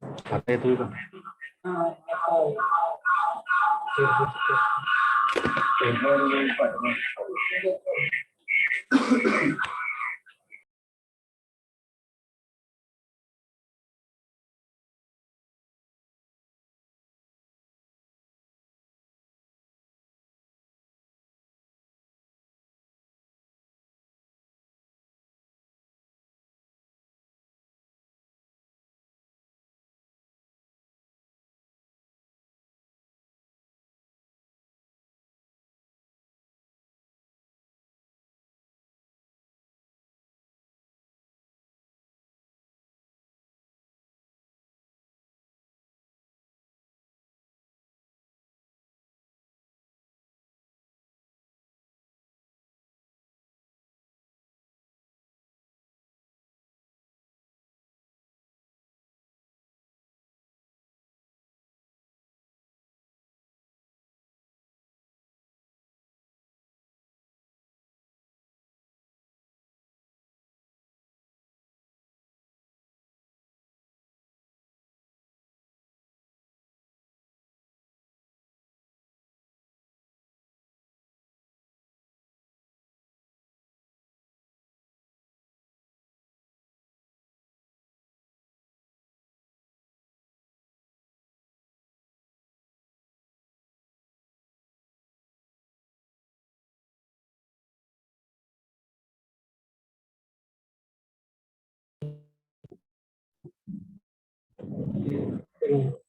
आता येतोय का?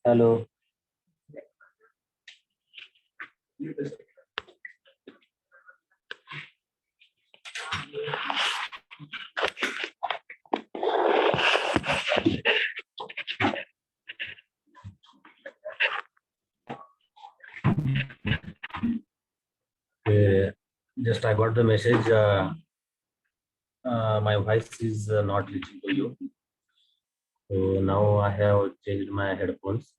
Hello. Just I got the message. My voice is not reaching to you. So now I have changed my headphones.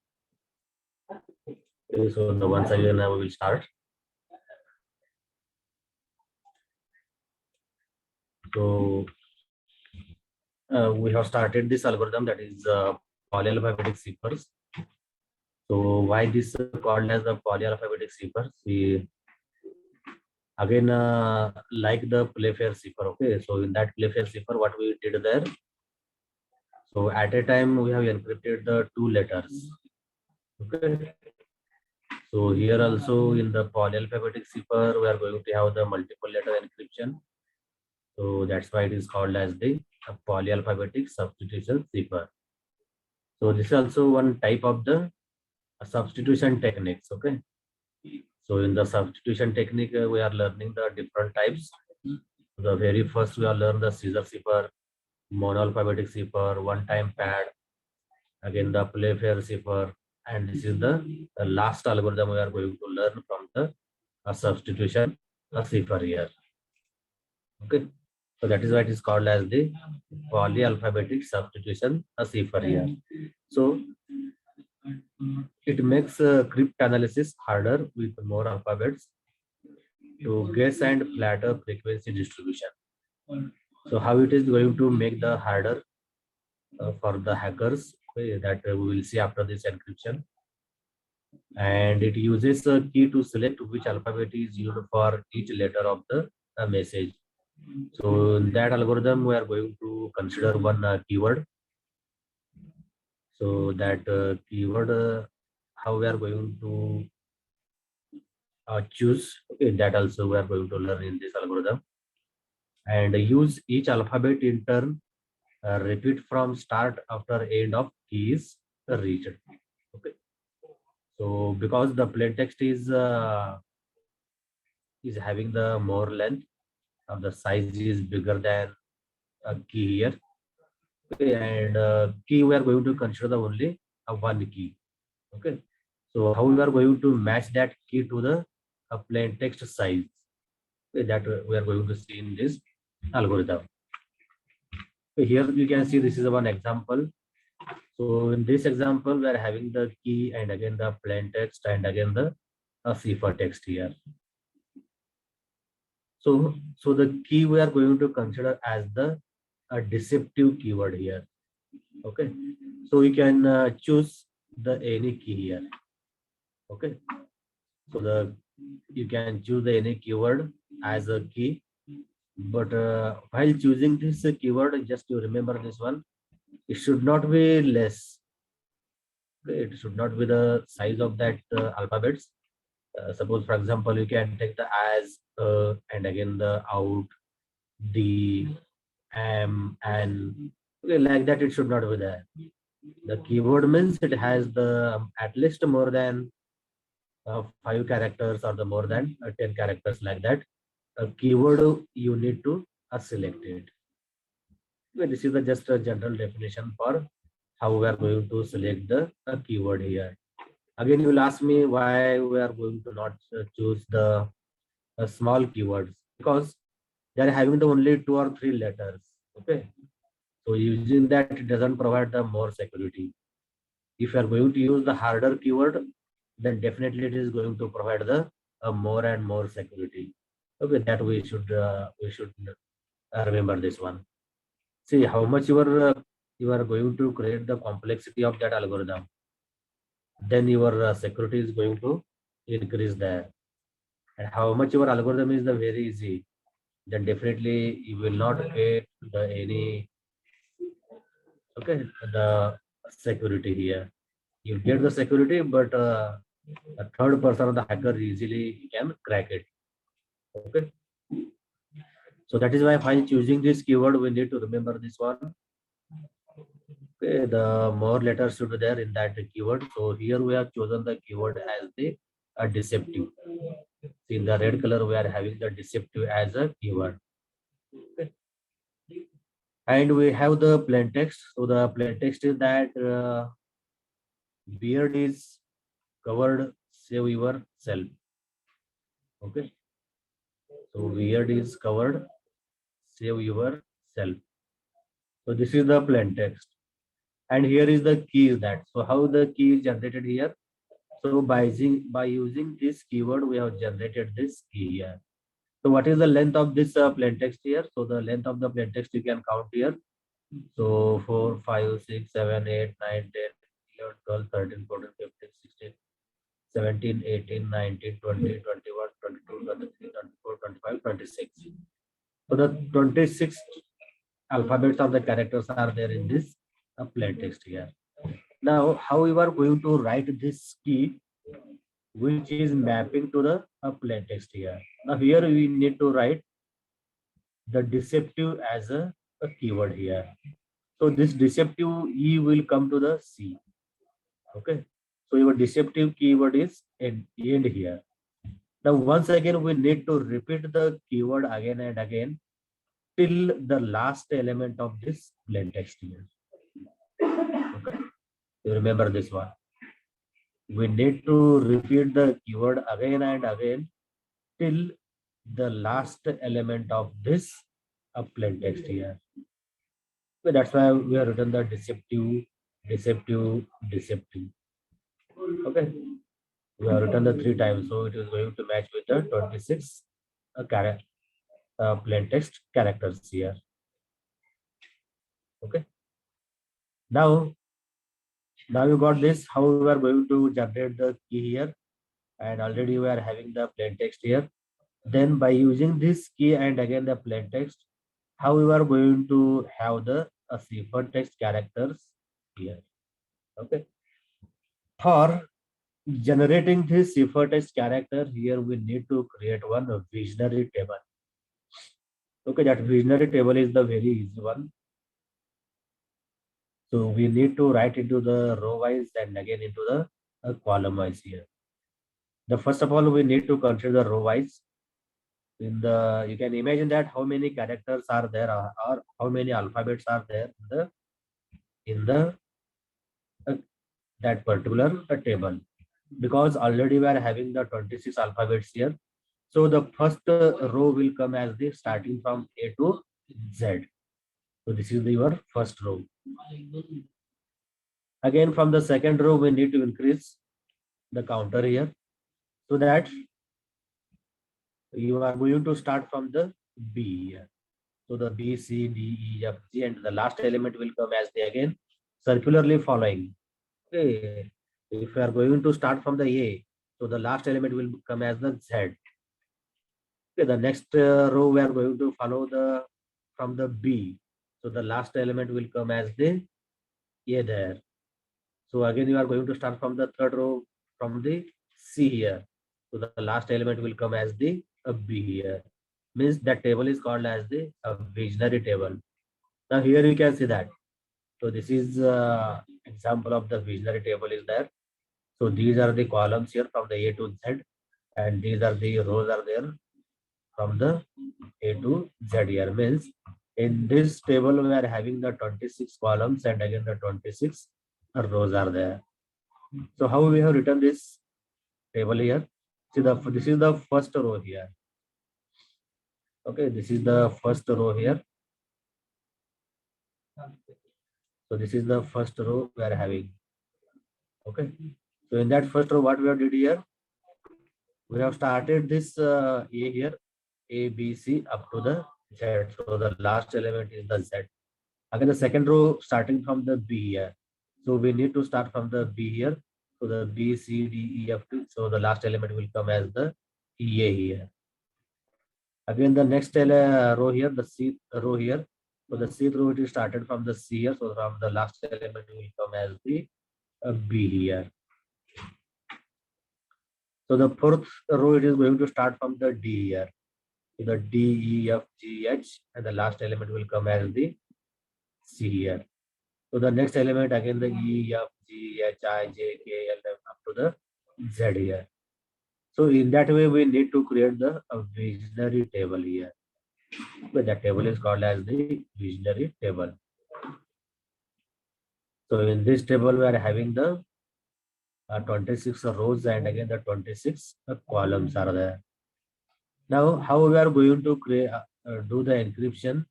So once again I will start. So we have started this algorithm, that is polyalphabetic ciphers. So why this called as the polyalphabetic ciphers? We again like the Playfair cipher. Okay, so in that Playfair cipher, what we did there? So at a time we have encrypted the two letters. Okay. So here also in the polyalphabetic cipher, we are going to have the multiple letter encryption. So that's why it is called as the polyalphabetic substitution cipher. So this is also one type of the substitution techniques. Okay. So in the substitution technique, we are learning the different types. The very first we are learn the scissor cipher, monoalphabetic cipher, one-time pad, again the Playfair cipher, and this is the last algorithm we are going to learn from the substitution cipher here. Okay, so that is why it is called as the polyalphabetic substitution cipher here. So it makes cryptanalysis harder with more alphabets to guess and flatter frequency distribution. So how it is going to make the harder for the hackers, okay, that we will see after this encryption. And it uses a key to select which alphabet is used for each letter of the message. So in that algorithm, we are going to consider one keyword. So that keyword, how we are going to choose, okay, that also we are going to learn in this algorithm. And use each alphabet in turn, repeat from start after end of keys reached. Okay. So because the plain text is having the more length, the size is bigger than a key here. Okay, and key we are going to consider the only one key. Okay, so how we are going to match that key to the plain text size, okay, that we are going to see in this algorithm. Okay, here you can see this is one example. So in this example, we are having the key and again the plain text and again the cipher text here. So the key we are going to consider as the deceptive keyword here. Okay. So you can choose the any key here. Okay. So you can choose the any keyword as a key, but while choosing this keyword, just to remember this one, it should not be less. Okay? It should not be the size of that alphabets. Suppose, for example, you can take the as and again the out, the, am, and okay, like that. It should not be there. The keyword means it has the at least more than 5 characters or the more than 10 characters, like that. A keyword you need to select it. Okay, this is the just a general definition for how we are going to select the keyword here. Again, you will ask me why we are going to not choose the small keywords, because they are having the only 2 or 3 letters. Okay, so using that it doesn't provide the more security. If you are going to use the harder keyword, then definitely it is going to provide the more and more security. Okay, that we should remember this one. See how much you are going to create the complexity of that algorithm, then your security is going to increase there. And how much your algorithm is the very easy, then definitely you will not get the any okay the security here. You get the security, but a third person or the hacker easily can crack it. Okay, so that is why while choosing this keyword, we need to remember this one. Okay, the more letters should be there in that keyword. So here we have chosen the keyword as the deceptive. See, in the red color, we are having the deceptive as a keyword. Okay. And we have the plain text. So the plain text is that beard is covered, save yourself. Okay. So beard is covered, save yourself. So this is the plain text. And here is the key is that. So how the key is generated here? So by using this keyword, we have generated this key here. So what is the length of this plain text here? So the length of the plain text you can count here. So 4, 5, 6, 7, 8, 9, 10, 11, 12, 13, 14, 15, 16, 17, 18, 19, 20, 21, 22, 23, 24, 25, 26. So the 26 alphabets of the characters are there in this plain text here. Now, how you are going to write this key, which is mapping to the plain text here. Now, here we need to write the deceptive as a keyword here. So this deceptive E will come to the C. Okay. So your deceptive keyword is end here. Now, once again, we need to repeat the keyword again and again till the last element of this plain text here. Okay. You remember this one. We need to repeat the keyword again and again till the last element of this plain text here. So that's why we have written the deceptive, deceptive, deceptive. Okay. We have written the 3 times, so it is going to match with the 26 plain text characters here. Okay. Now you got this. How we are going to generate the key here, and already we are having the plain text here. Then by using this key and again the plain text, how we are going to have the ciphertext characters here. Okay. For generating this ciphertext character here, we need to create one visionary table. Okay, that visionary table is the very easy one. So we need to write into the row wise and again into the column wise here. The first of all, we need to consider row wise. In the you can imagine that how many characters are there or how many alphabets are there in the uh, that particular table, because already we are having the 26 alphabets here. So the first row will come as the starting from A to Z. So this is your first row. Again, from the second row, we need to increase the counter here, so that you are going to start from the B here. So the B, C, D, E, F, G, and the last element will come as the again circularly following. Okay, if we are going to start from the A, so the last element will come as the Z. Okay, the next row we are going to follow the from the B. So the last element will come as the A there. So again, you are going to start from the third row from the C here. So the last element will come as the B here. Means that table is called as the visionary table. Now here you can see that. So this is example of the visionary table is there. So these are the columns here from the A to Z, and these are the rows are there from the A to Z here. Means in this table we are having the 26 columns and again the 26 rows are there. So how we have written this table here? See this is the first row here. Okay, this is the first row here. So this is the first row we are having. Okay. So in that first row, what we have did here? We have started this A here, A, B, C up to the Z. So the last element is the Z. Again, the second row starting from the B here. So we need to start from the B here. So the B, C, D, E, F, T. So the last element will come as the EA here. Again, the next row here, the C row here. So the C row it is started from the C here. So from the last element will come as the B here. So the fourth row it is going to start from the D here. So the D, E, F, G, H, and the last element will come as the C here. So the next element again the E, F, G, H, I, J, K, L, M up to the Z here. So in that way we need to create the visionary table here. But the table is called as the visionary table. So in this table we are having the 26 rows and again the 26 columns are there. Now how we are going to create do the encryption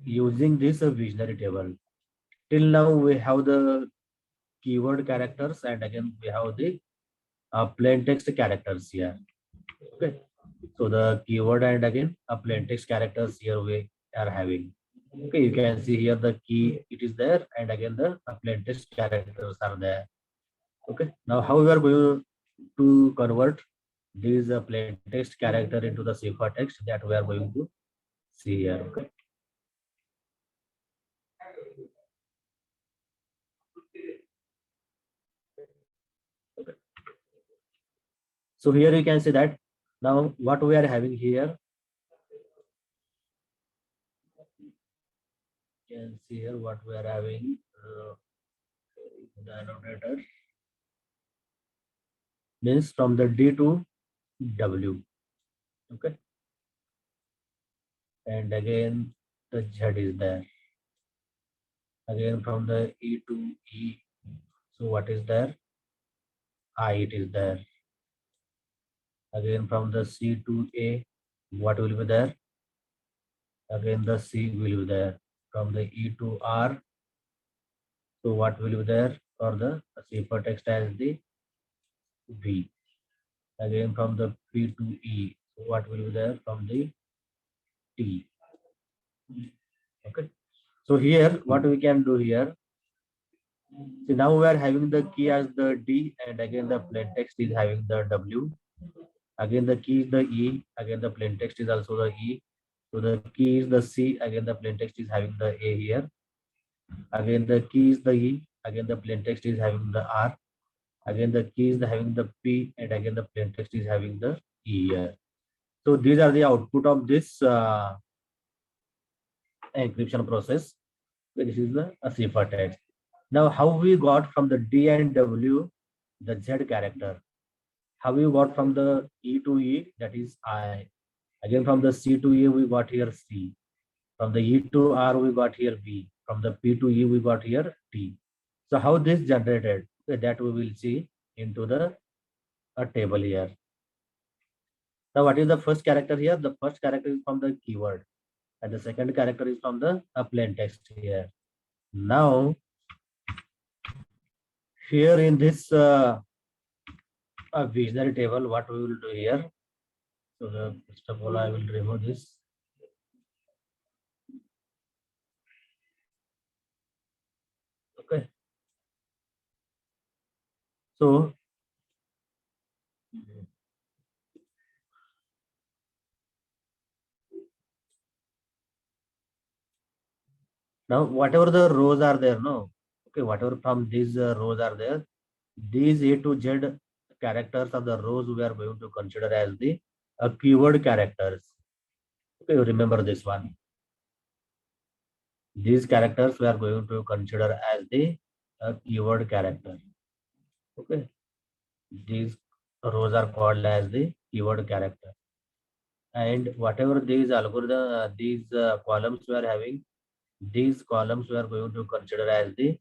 using this visionary table? Till now we have the keyword characters and again we have the plain text characters here. Okay, so the keyword and again plain text characters here we are having. Okay, you can see here the key it is there and again the plain text characters are there. Okay, now how we are going to convert these plain text character into the cipher text that we are going to see here. Okay. Okay. So here you can see that now what we are having here. You can see here what we are having. The annotator means from the D to W. Okay. And again the Z is there. Again from the E to E. So what is there? I it is there. Again from the C to A, what will be there? Again the C will be there. From the E to R, so what will be there for the cipher text as the V. Again from the P to E, so what will be there from the T. Okay. So here what we can do here. See now we are having the key as the D and again the plain text is having the W. Again the key is the E. Again the plain text is also the E. So the key is the C. Again the plain text is having the A here. Again the key is the E. Again the plain text is having the R. Again the key is having the P and again the plain text is having the E here. So these are the output of this encryption process. This is the cipher text. Now how we got from the D and W the Z character? How we got from the E to E, that is I. Again from the C to E we got here C. From the E to R we got here V. From the P to E we got here T. So how this generated? Okay, that we will see into the table here. Now what is the first character here? The first character is from the keyword and the second character is from the plain text here. Now here in this visionary table, what we will do here? So first of all I will remove this. Okay. So now whatever the rows are there, no, okay, whatever from these rows are there, these A to Z characters of the rows we are going to consider as the keyword characters. Okay, remember this one. These characters we are going to consider as the keyword character. Okay, these rows are called as the keyword character. And whatever these algorithm, these columns we are having, these columns we are going to consider as the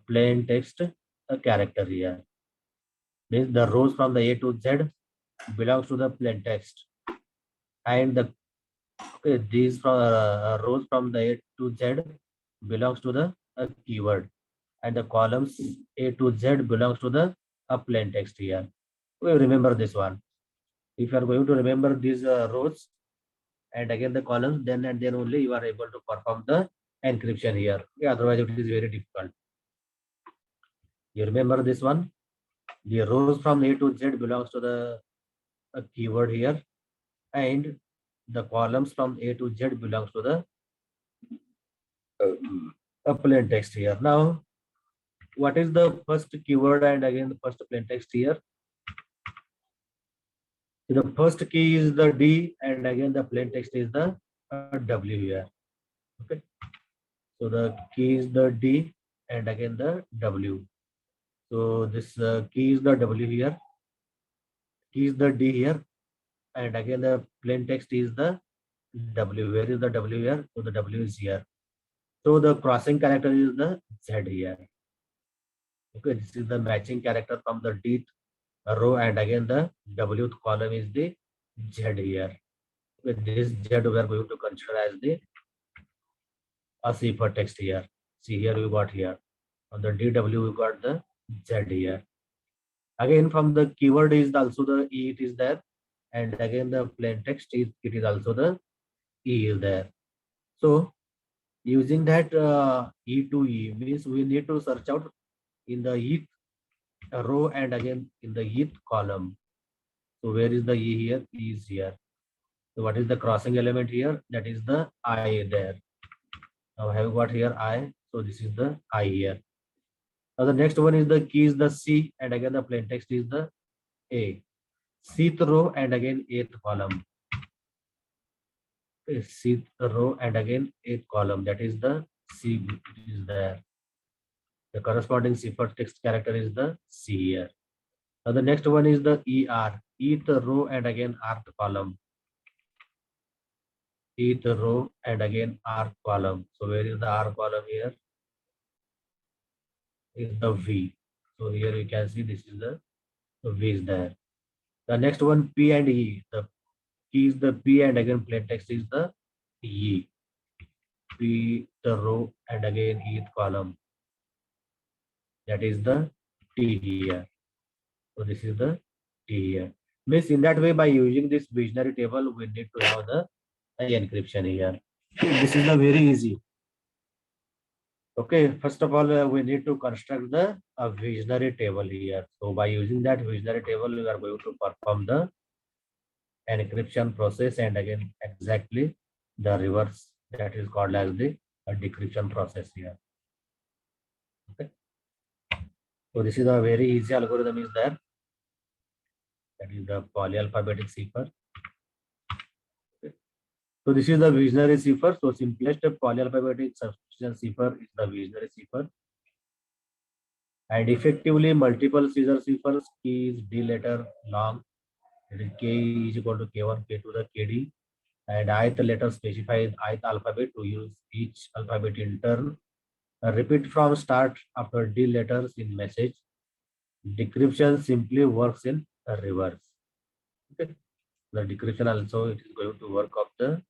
plain text character here. Means the rows from the A to Z belongs to the plain text, and the okay, these rows from the A to Z belongs to the keyword, and the columns A to Z belongs to the plain text here. We remember this one. If you are going to remember these rows and again the columns, then and then only you are able to perform the encryption here. Yeah, otherwise it is very difficult. You remember this one? The rows from A to Z belongs to the keyword here, and the columns from A to Z belongs to the plain text here. Now, what is the first keyword and again the first plain text here? The first key is the D, and again the plain text is the W here. Okay, so the key is the D, and again the W. So this key is the W here, key is the D here, and again the plain text is the W. Where is the W here? So the W is here. So the crossing character is the Z here. Okay, this is the matching character from the D row, and again the W column is the Z here. With this Z we are going to consider as the cipher text here. See here we got here. On the DW we got the Z here. Again from the keyword is also the E it is there, and again the plain text is it is also the E is there. So using that E to E means we need to search out in the E row and again in the E column. So where is the E here? E is here. So what is the crossing element here? That is the I there. Now have you got here I? So this is the I here. Now the next one is the key is the C, and again the plain text is the A. Cth row and again eighth column. Okay, cth row and again eighth column. That is the C is there. The corresponding cipher text character is the C here. Now the next one is the ER. Eth row and again rth column. Eth row and again R column. So where is the R column here? Is the V. So here you can see this is the V is there. The next one P and E. The key is the P and again plain text is the E. P the row and again E column. That is the T here. So this is the T here. Means in that way by using this visionary table we need to have the encryption here. This is the very easy. Okay, first of all, we need to construct the visionary table here. So by using that visionary table, we are going to perform the encryption process and again exactly the reverse that is called as the decryption process here. Okay. So this is a very easy algorithm is there. That is the polyalphabetic cipher. Okay. So this is the visionary cipher. So simplest polyalphabetic substitution cipher is the visionary cipher. And effectively multiple Caesar ciphers, key is D letter long. It is K is equal to K1, K2 the KD, and ith letter specifies ith alphabet to use each alphabet in turn. Repeat from start after D letters in message. Decryption simply works in reverse. Okay. The decryption also it is going to work of the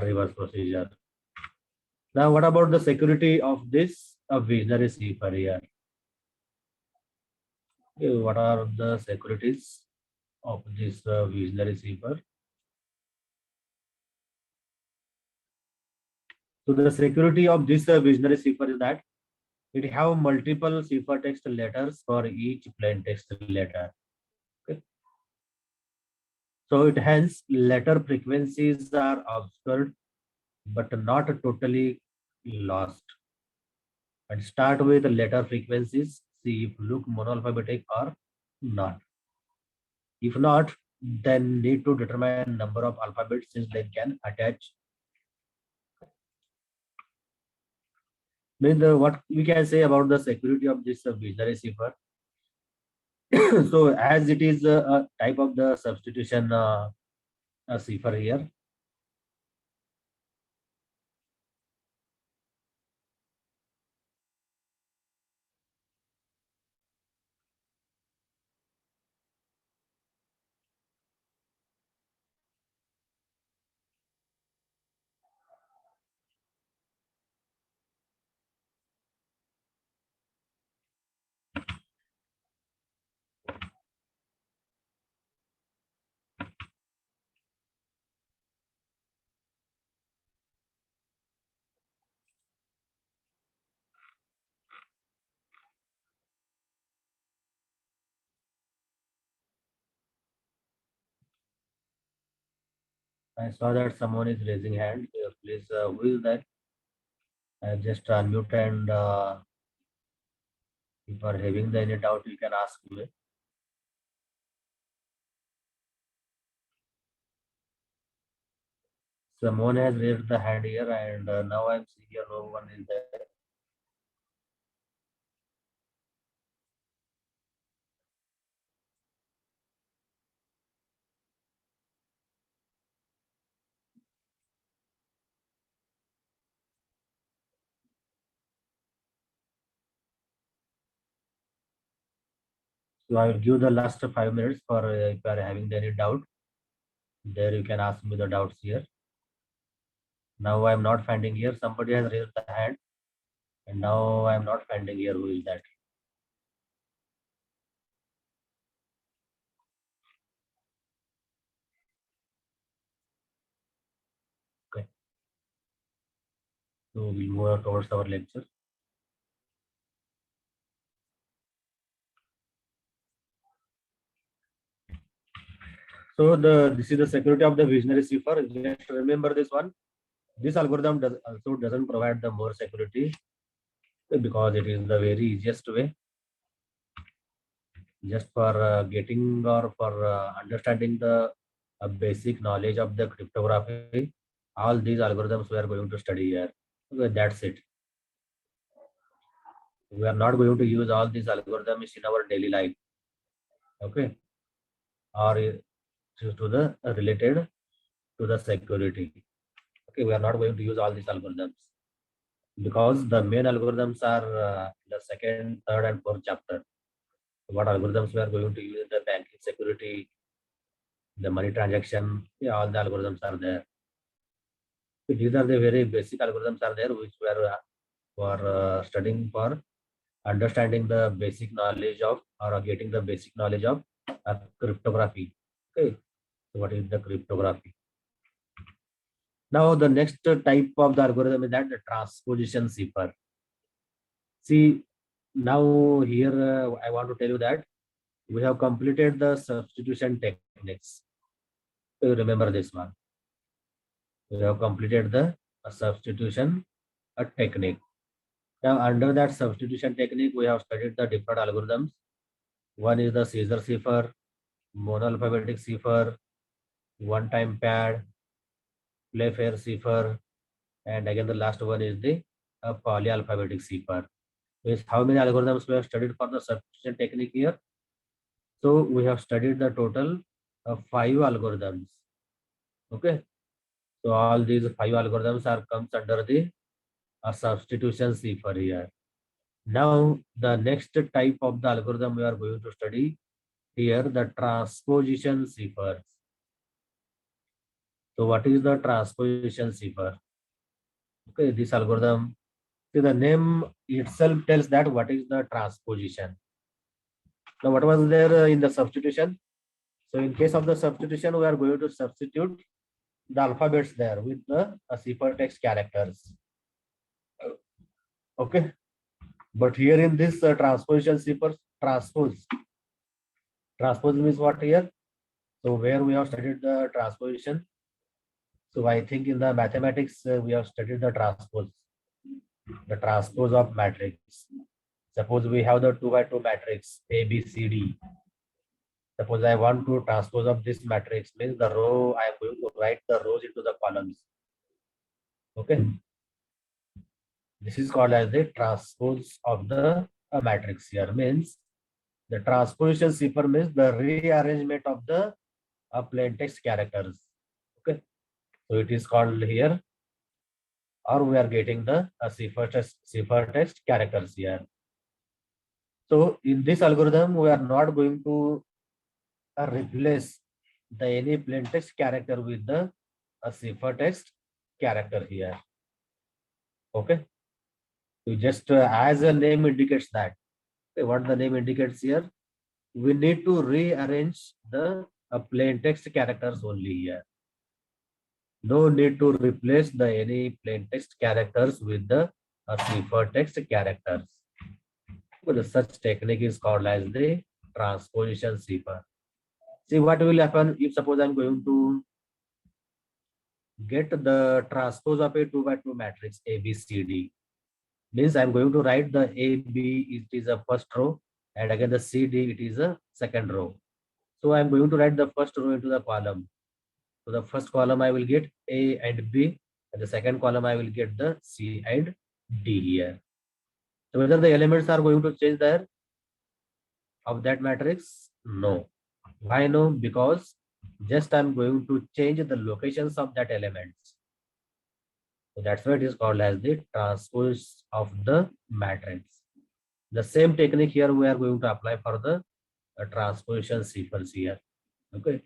reverse procedure. Now, what about the security of this visionary cipher here? Okay, what are the securities of this visionary cipher? So the security of this visionary cipher is that it have multiple ciphertext letters for each plain text letter. Okay. So it hence letter frequencies are obscured but not totally lost. And start with letter frequencies. See if look monoalphabetic or not. If not, then need to determine number of alphabets since they can attach. Then what we can say about the security of this binary cipher. So as it is a type of the substitution cipher here. I saw that someone is raising hand. Please, who is that? Just unmute and if you are having any doubt, you can ask me. Someone has raised the hand here, and now I'm seeing here no one is there. So I will give the last 5 minutes for if you are having any doubt. There you can ask me the doubts here. Now I'm not finding here. Somebody has raised the hand, and now I'm not finding here. Who is that? Okay. So we'll move towards our lecture. So this is the security of the visionary cipher. Just remember this one. This algorithm also doesn't provide the more security because it is the very easiest way just for getting or for understanding the basic knowledge of the cryptography. All these algorithms we are going to study here. Okay, that's it. We are not going to use all these algorithms in our daily life. Okay, or to the related to the security. Okay, we are not going to use all these algorithms because the main algorithms are the second, third, and fourth chapter. What algorithms we are going to use in the banking security, the money transaction, yeah, all the algorithms are there. So these are the very basic algorithms are there which we are for studying for understanding the basic knowledge of or getting the basic knowledge of cryptography. Okay, so what is the cryptography? Now the next type of the algorithm is that the transposition cipher. See, now here I want to tell you that we have completed the substitution techniques. So you remember this one. We have completed the substitution technique. Now under that substitution technique, we have studied the different algorithms. One is the Caesar cipher, monoalphabetic cipher, one-time pad, Playfair cipher, and again the last one is the polyalphabetic cipher. Is how many algorithms we have studied for the substitution technique here? So we have studied the total of 5 algorithms. Okay. So all these 5 algorithms are comes under the substitution cipher here. Now the next type of the algorithm we are going to study here, the transposition cipher. So what is the transposition cipher? Okay, this algorithm, see the name itself tells that what is the transposition. Now what was there in the substitution? So in case of the substitution, we are going to substitute the alphabets there with the ciphertext characters. Okay. But here in this transposition zipper, transpose means what here? So where we have studied the transposition. So I think in the mathematics we have studied the transpose of matrix. Suppose we have the 2 by 2 matrix A, B, C, D. Suppose I want to transpose of this matrix, means the row, I am going to write the rows into the columns. Okay. This is called as the transpose of the matrix here. Means the transposition cipher means the rearrangement of the plain text characters. Okay. So it is called here, or we are getting the cipher text characters here. So in this algorithm, we are not going to replace the any plain text character with the cipher text character here. Okay. So just as a name indicates that, okay, what the name indicates here, we need to rearrange the plain text characters only here. No need to replace the any plain text characters with the cipher text characters. Well, such technique is called as the transposition cipher. See what will happen if suppose I'm going to get the transpose of a 2 by 2 matrix A, B, C, D. Means I'm going to write the A, B, it is a first row, and again the C, D, it is a second row. So I'm going to write the first row into the column. So the first column I will get A and B, and the second column I will get the C and D here. So whether the elements are going to change there of that matrix? No. Why no? Because just I'm going to change the locations of that elements. So that's why it is called as the transpose of the matrix. The same technique here we are going to apply for the transposition sequence here. Okay.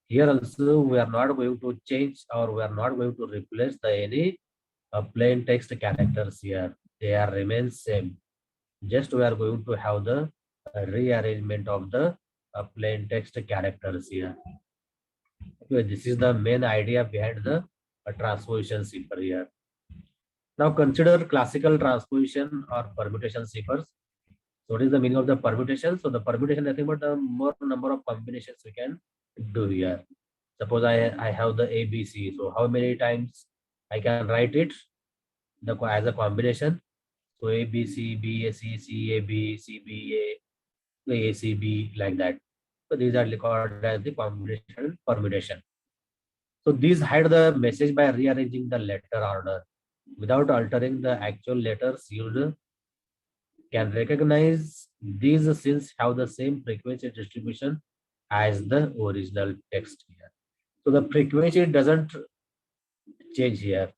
Here also we are not going to change, or we are not going to replace the any plain text characters here. They are remain same. Just we are going to have the rearrangement of the plain text characters here. Okay, this is the main idea behind the transposition cipher here. Now consider classical transposition or permutation ciphers. So what is the meaning of the permutation? So the permutation is nothing but the more number of combinations we can do here. Suppose I have the ABC. So how many times I can write it as a combination? So ABC, BAC, CAB, CBA, ACB, like that. So these are recorded as the combination permutation. So these hide the message by rearranging the letter order without altering the actual letters used. Can recognize these since have the same frequency distribution as the original text here. So the frequency doesn't change here.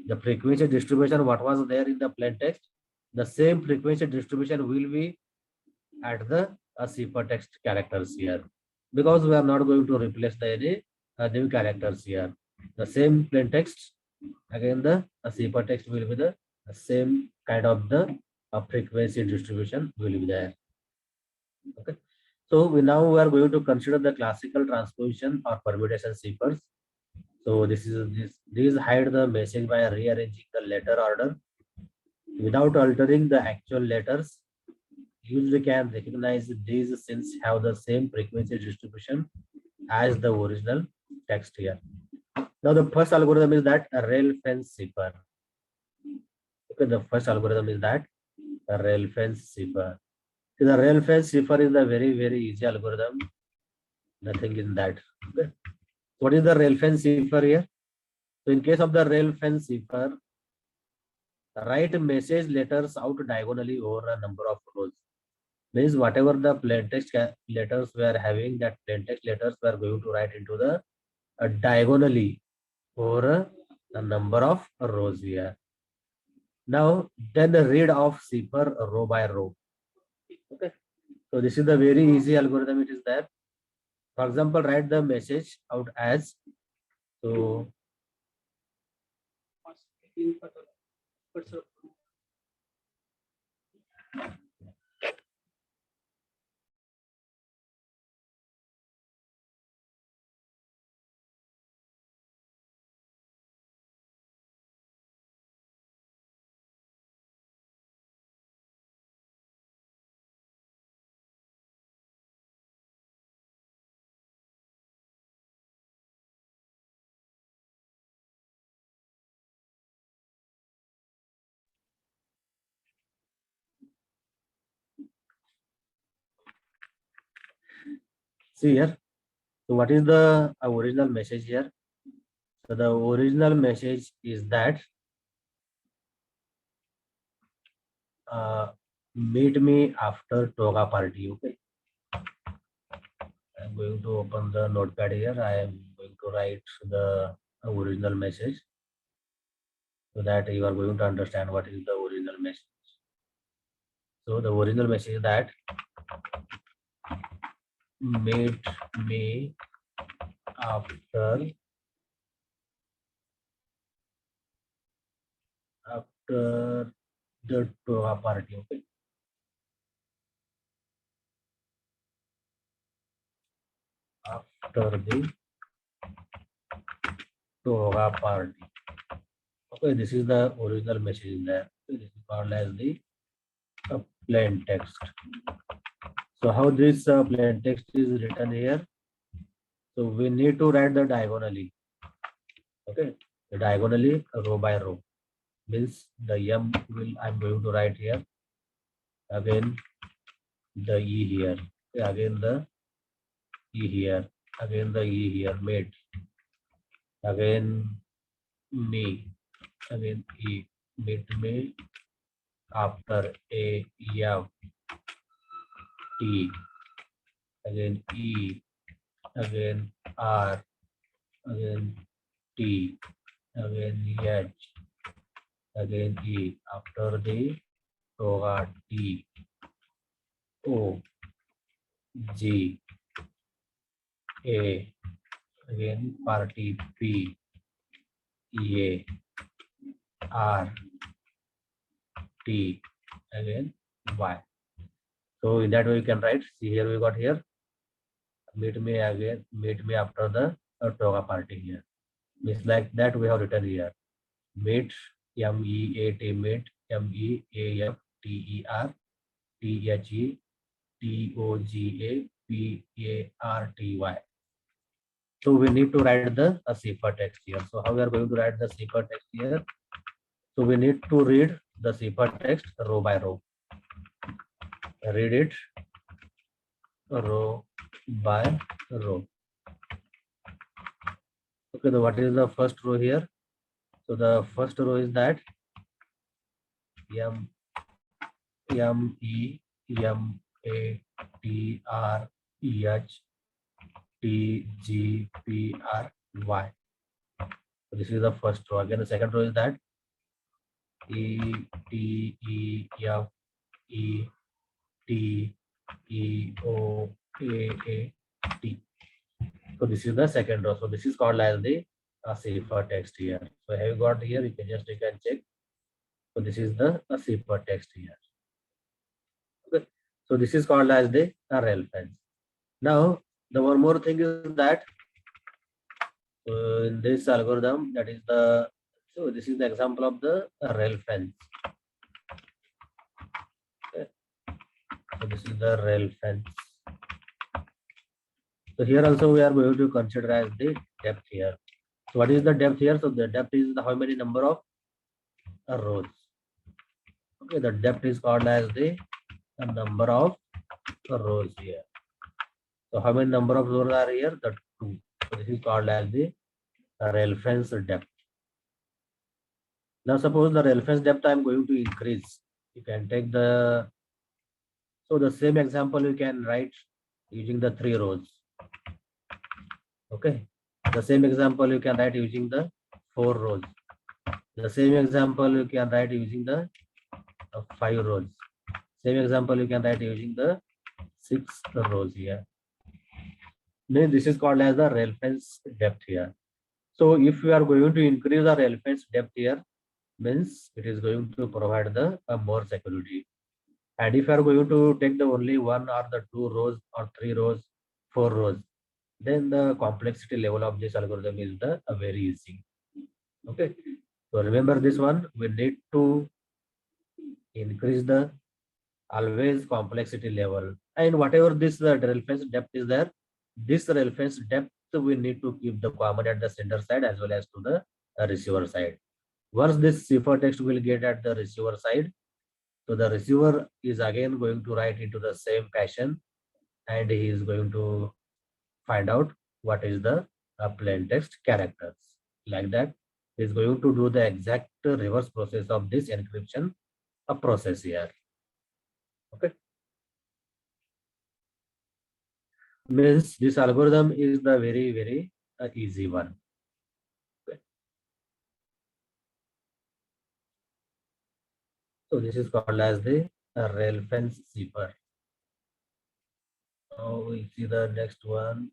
The frequency distribution, what was there in the plain text, the same frequency distribution will be at the cipher text characters here, because we are not going to replace the any new characters here. The same plain text, again the cipher text will be the same kind of the frequency distribution will be there. Okay. So we are going to consider the classical transposition or permutation ciphers. So these hide the message by rearranging the letter order without altering the actual letters. Usually can recognize these since have the same frequency distribution as the original text here. Now the first algorithm is that a rail fence cipher. Okay, the first algorithm is that a rail fence cipher. The rail fence cipher is a very easy algorithm. Nothing in that. Okay. What is the rail fence cipher here? So in case of the rail fence cipher, write message letters out diagonally over a number of rows. Means whatever the plaintext letters we are having, that plaintext letters we are going to write into the diagonally over a number of rows here. Now then read of cipher row by row. Okay. So this is the very easy algorithm. It is there. For example, write the message out as so. See here. So what is the original message here? So the original message is that meet me after toga party. Okay. I'm going to open the notepad here. I am going to write the original message so that you are going to understand what is the original message. So the original message is that meet me after the toga party. Okay. After the toga party. Okay, this is the original message there. This is called as the plain text. So how this plain text is written here? So we need to write the diagonally. Okay, the diagonally row by row means the m will I'm going to write here, again the e here, again the e here, again the e here, mate, again me, again e, meet me after a f t, again e, again r, again t, again h, again e, after the toga t, o, g, a, again party p, a, r, t, again y. So in that way you can write. See here we got here. Meet me again. Meet me after the toga party here. Means like that we have written here. Meet M-E-A-T meet M-E-A-F-T-E-R T-H-E-T-O-G-A-P-A-R-T-Y. So we need to write the cipher text here. So how we are going to write the cipher text here? So we need to read the cipher text row by row. Read it row by row. Okay, so what is the first row here? So the first row is that M E M A T R E H T G P R Y. So this is the first row. Again, the second row is that E T E F E T E O A T. So this is the second row. So this is called as the cipher text here. So have you got here? You can check. So this is the cipher text here. Okay. So this is called as the rel fence. Now the one more thing is that in this algorithm, that is the so this is the example of the rel fence. Okay. So this is the rel fence. So here also we are going to consider as the depth here. So what is the depth here? So the depth is the how many number of rows. Okay, the depth is called as the number of rows here. So how many number of rows are here? The 2. So this is called as the reference depth. Now suppose the reference depth I am going to increase. You can take the same example you can write using the 3 rows. Okay. The same example you can write using the 4 rows. The same example you can write using the 5 rows. Same example you can write using the 6 rows here. Then this is called as the reference depth here. So if you are going to increase the reference depth here, means it is going to provide the more security. And if you are going to take the only 1 or the 2 rows or 3 rows, 4 rows, then the complexity level of this algorithm is the very easy. Okay. So remember this one, we need to increase the always complexity level, and whatever this reference depth is there, this reference depth we need to keep the common at the sender side as well as to the receiver side. Once this cipher text will get at the receiver side, so the receiver is again going to write into the same fashion, and he is going to find out what is the plain text characters. Like that, is going to do the exact reverse process of this encryption process here. Okay, means this algorithm is the very easy one. Okay. So this is called as the rail fence zipper. Now we see the next one.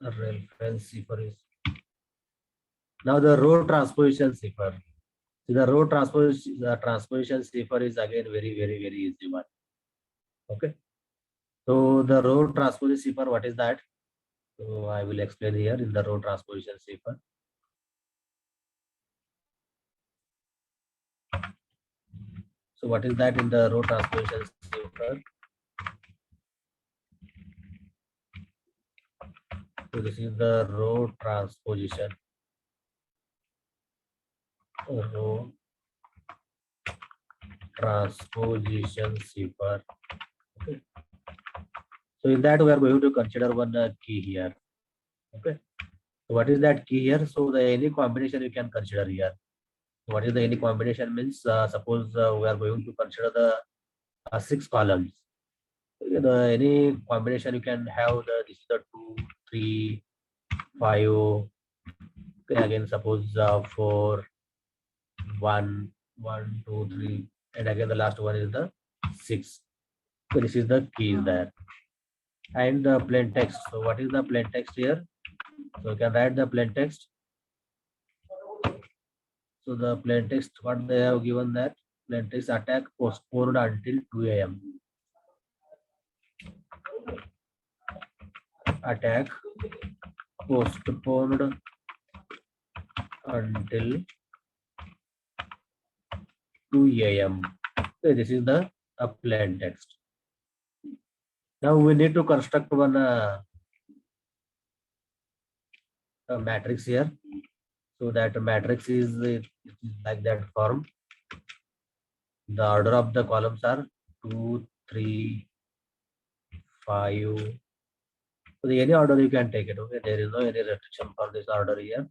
The rail fence zipper is now the row transposition zipper. See, the transposition zipper is again very easy one. Okay. So the row transposition zipper, what is that? So I will explain here in the row transposition zipper. So what is that in the row transposition zipper? So this is the row transposition. Row transposition zipper. Okay. So in that we are going to consider one key here. Okay. So what is that key here? So the any combination you can consider here. What is the any combination means? Suppose we are going to consider the 6 columns. Any combination you can have this is the 2, 3, 5. Okay, again suppose 4, 1, 1, 2, 3, and again the last one is the 6. So this is the key there. And the plain text. So what is the plain text here? So you can write the plain text. So the plain text, what they have given that plain text attack postponed until 2 a.m. Attack postponed until 2 a.m. Okay, this is the plain text. Now we need to construct one matrix here. So that matrix is like that form. The order of the columns are 2, 3, 5. So any order you can take it. Okay, there is no any restriction for this order here.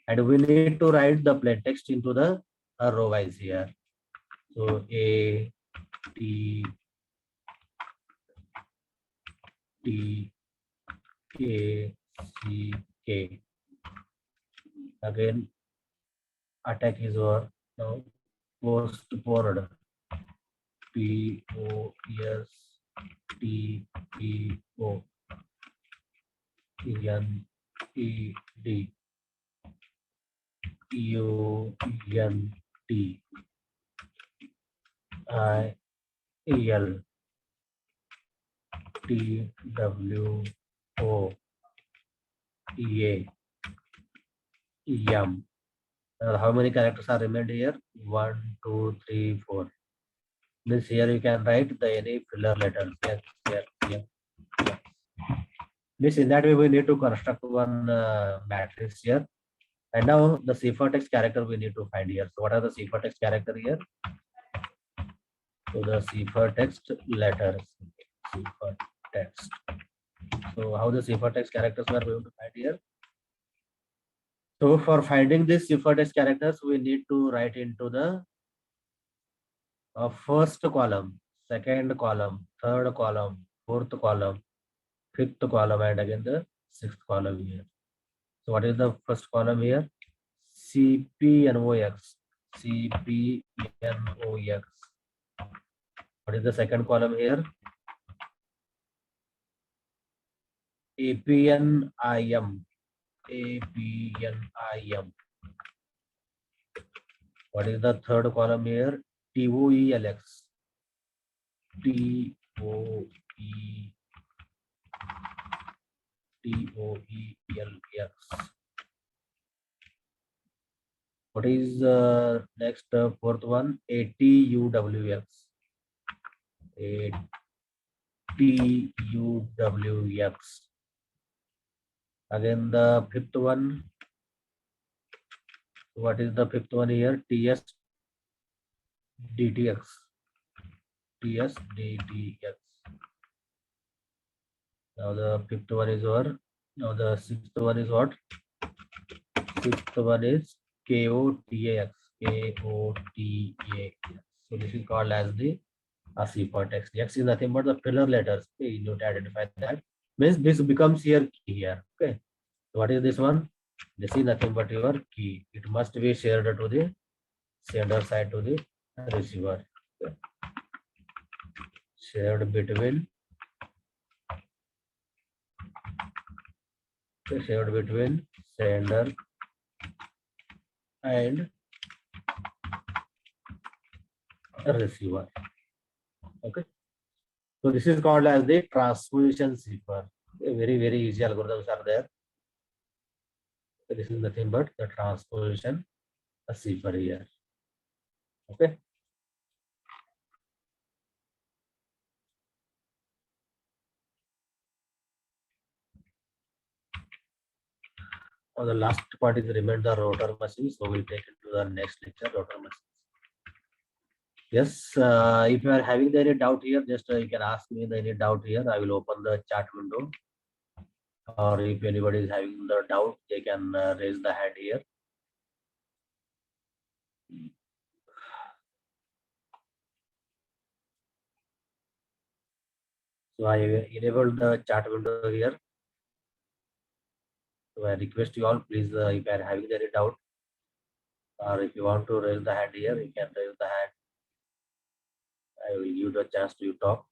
And we need to write the plain text into the row wise here. So A, T, T, K, C, K. Again, attack is over. Now postponed. P, O, S, T, P, O, N, E, D, U, N, T, I, L, T, W, O, A, M. How many characters are remained here? 1, 2, 3, 4. This here you can write the any filler letters. Yes, yes, yes. This in that way we need to construct one matrix here. And now the ciphertext character we need to find here. So what are the ciphertext character here? So the ciphertext letters. Ciphertext. So how the ciphertext characters we are going to find here? So for finding these ciphertext characters, we need to write into the first column, second column, third column, fourth column, fifth column, and again the sixth column here. So what is the first column here? CPNOX. CPNOX. What is the second column here? APNIM. APNIM. What is the third column here? TOELX. TOELX. What is next fourth one? ATUWX. ATUWX. Again the fifth one. What is the fifth one here? TSDTX. TSDTX. Now the fifth one is over. Now the sixth one is what? Sixth one is KOTAX. KOTAX. So this is called as the cipher text. X is nothing but the filler letters. Okay, you need to identify that. Means this becomes your key here. Okay. So what is this one? This is nothing but your key. It must be shared to the sender side to the receiver. Okay. Shared between sender and receiver. Okay. So this is called as the transposition cipher. Very easy algorithms are there. So this is nothing but the transposition cipher here. Okay. Now the last part is remain the rotor machine. So we'll take it to the next lecture, rotor machines. Yes, if you are having any doubt here, just you can ask me any doubt here. I will open the chat window. Or if anybody is having the doubt, they can raise the hand here. So I enabled the chat window here. So I request you all, please, if you are having any doubt, or if you want to raise the hand here, you can raise the hand. I will give the chance to you talk.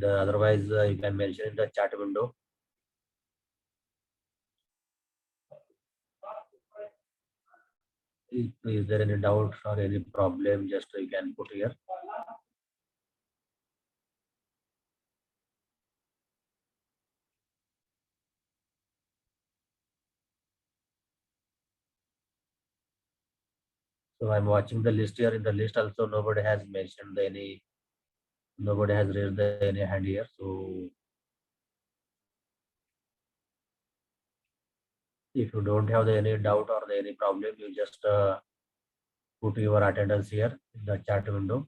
Otherwise, you can mention in the chat window. Is there any doubt or any problem? Just you can put here. So I'm watching the list here. In the list also, nobody has mentioned nobody has raised any hand here. So if you don't have any doubt or any problem, you just put your attendance here in the chat window.